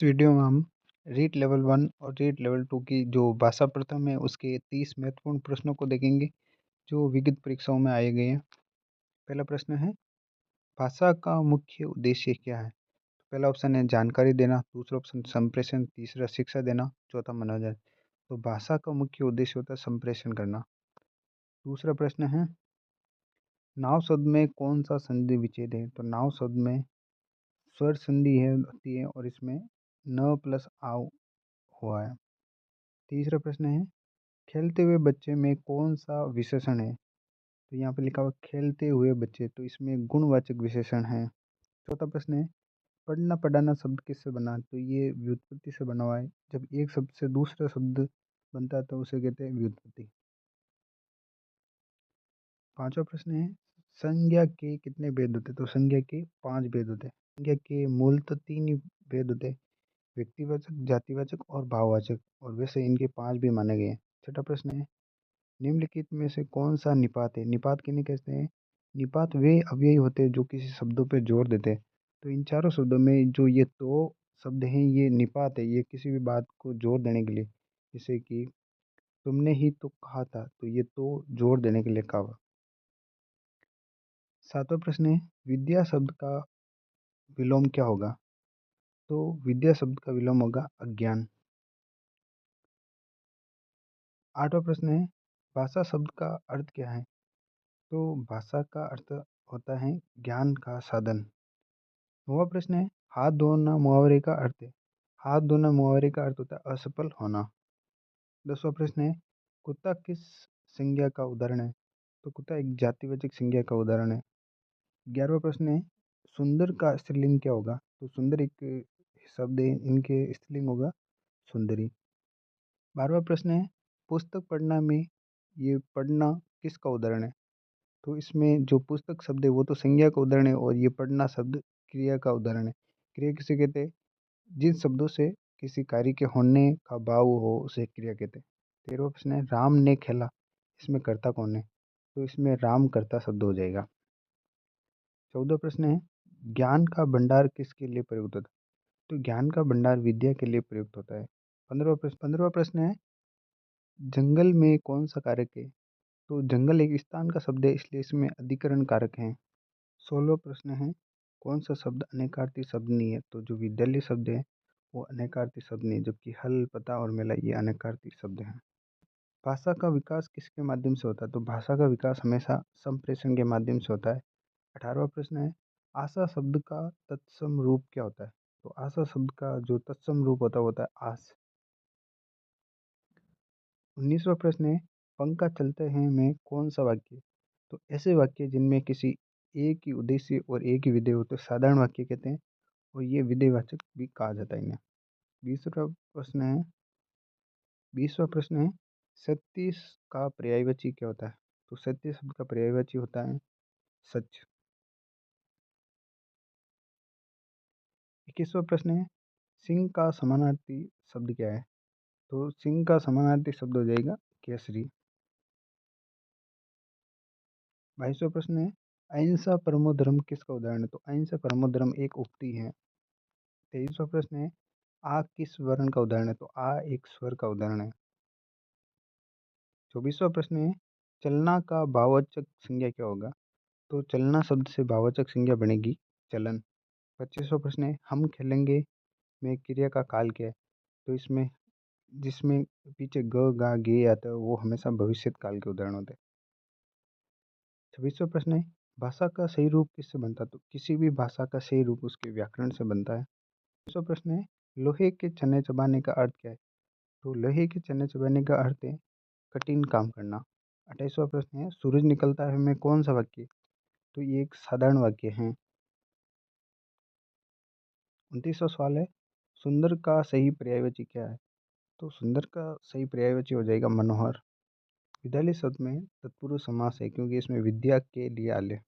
इस वीडियो में हम रीट लेवल 1 और रीट लेवल 2 की जो भाषा प्रथम है उसके 30 महत्वपूर्ण प्रश्नों को देखेंगे जो विगत परीक्षाओं में आए गए हैं। पहला प्रश्न है, भाषा का मुख्य उद्देश्य क्या है? तो पहला ऑप्शन है जानकारी देना, दूसरा ऑप्शन संप्रेषण, तीसरा शिक्षा देना, चौथा मनोरंजन। तो भाषा का मुख्य उद्देश्य होता है संप्रेषण करना। दूसरा प्रश्न है, नाव शब्द में कौन सा संधि विच्छेद है? तो नाव शब्द में स्वर संधि होती है और इसमें न प्लस आव हुआ है। तीसरा प्रश्न है, खेलते हुए बच्चे में कौन सा विशेषण है? तो यहाँ पे लिखा हुआ खेलते हुए बच्चे, तो इसमें गुणवाचक विशेषण है। चौथा प्रश्न है, पढ़ना पढ़ाना शब्द किससे बना? तो ये व्युत्पत्ति से बना हुआ है। जब एक शब्द से दूसरा शब्द बनता है तो उसे कहते हैं व्युत्पत्ति। पांचवा प्रश्न है, संज्ञा के कितने भेद होते? तो संज्ञा के 5 भेद होते हैं। संज्ञा के मूलतः 3 ही भेद होते हैं, व्यक्तिवाचक, जातिवाचक और भाववाचक, और वैसे इनके 5 भी माने गए हैं। छठा प्रश्न है, निम्नलिखित में से कौन सा निपात है? निपात किन्हें कहते हैं? निपात वे अव्यय होते हैं जो किसी शब्दों पे जोर देते हैं। तो इन चारों शब्दों में जो ये दो शब्द हैं ये निपात है, ये किसी भी बात को जोर देने के लिए, जैसे कि तुमने ही तो कहा था, तो ये तो जोर देने के लिए कहा हुआ। सातवां प्रश्न है, विद्या शब्द का विलोम क्या होगा? तो विद्या शब्द का विलोम होगा अज्ञान। आठवां प्रश्न है, भाषा शब्द का अर्थ क्या है? तो भाषा का अर्थ होता है ज्ञान का साधन। नौवां प्रश्न है, हाथ धोना मुहावरे का अर्थ है? हाथ धोना मुहावरे का अर्थ होता है असफल होना। 10वां प्रश्न है, कुत्ता किस संज्ञा का उदाहरण है? तो कुत्ता एक जातिवाचक संज्ञा का उदाहरण है। 11वां प्रश्न है, सुंदर का स्त्रीलिंग क्या होगा? तो सुंदर एक शब्द है, इनके स्त्रीलिंग होगा सुंदरी। 12वां प्रश्न है, पुस्तक पढ़ना में ये पढ़ना किसका उदाहरण है? तो इसमें जो पुस्तक शब्द है वो तो संज्ञा का उदाहरण है और ये पढ़ना शब्द क्रिया का उदाहरण है। क्रिया किसे कहते हैं? जिन शब्दों से किसी कार्य के होने का भाव हो उसे क्रिया कहते हैं। 13वां प्रश्न है, राम ने खेला, इसमें कर्ता कौन है? तो इसमें राम कर्ता शब्द हो जाएगा। 14वां प्रश्न है, ज्ञान का भंडार किसके लिए प्रयुक्त होता है? तो ज्ञान का भंडार विद्या के लिए प्रयुक्त होता है। 15वां प्रश्न है, जंगल में कौन सा कारक है? तो जंगल एक स्थान का शब्द है इसलिए इसमें अधिकरण कारक है। 16वां प्रश्न है, कौन सा शब्द अनेकार्थी शब्द नहीं है? तो जो विद्यालय शब्द है वो अनेकार्थी शब्द नहीं है, जबकि हल, पता और मेला ये अनेकार्थी शब्द हैं। भाषा का विकास किसके माध्यम से होता है? तो भाषा का विकास हमेशा संप्रेषण के माध्यम से होता है। 18वां प्रश्न है, आशा शब्द का तत्सम रूप क्या होता है? तो आशा शब्द का जो तत्सम रूप होता है वो होता है आस। 19वां प्रश्न है, पंखा चलते हैं में कौन सा वाक्य? तो ऐसे वाक्य जिनमें किसी एक ही उद्देश्य और एक ही विधेय हो तो साधारण वाक्य कहते हैं, और ये विधेयवाचक भी कहा जाता है इन्हें। 20वां प्रश्न है 20वां प्रश्न है, सत्य का पर्यायवाची क्या होता है? तो सत्य शब्द का पर्यायवाची होता है सच। 21वां प्रश्न है, सिंह का समानार्थी शब्द क्या है? तो सिंह का समानार्थी शब्द हो जाएगा केसरी। 22वां प्रश्न है, अहिंसा परमो धर्म किसका उदाहरण है? तो अहिंसा परमो धर्म एक उक्ति है। 23वां प्रश्न है, आ किस वर्ण का उदाहरण है? तो आ एक स्वर का उदाहरण है। 24वां प्रश्न है, चलना का भाववाचक संज्ञा क्या होगा? तो चलना शब्द से भाववाचक संज्ञा बनेगी चलन। 25वां प्रश्न है, हम खेलेंगे में क्रिया का काल क्या है? तो इसमें जिसमें पीछे ग गा गे आता है वो हमेशा भविष्य काल के उदाहरण होते हैं। 26वां प्रश्न है, भाषा का सही रूप किससे बनता है? तो किसी भी भाषा का सही रूप उसके व्याकरण से बनता है। 27वां प्रश्न है, लोहे के चने चबाने का अर्थ क्या है? तो लोहे के चने चबाने का अर्थ है कठिन काम करना। 28वां प्रश्न है, सूरज निकलता है में कौन सा वाक्य? तो ये एक साधारण वाक्य है। 29वां सवाल है, सुंदर का सही पर्यायवाची क्या है? तो सुंदर का सही पर्यायवाची हो जाएगा मनोहर। विद्यालय शब्द में तत्पुरुष समास है क्योंकि इसमें विद्या के लिए आले।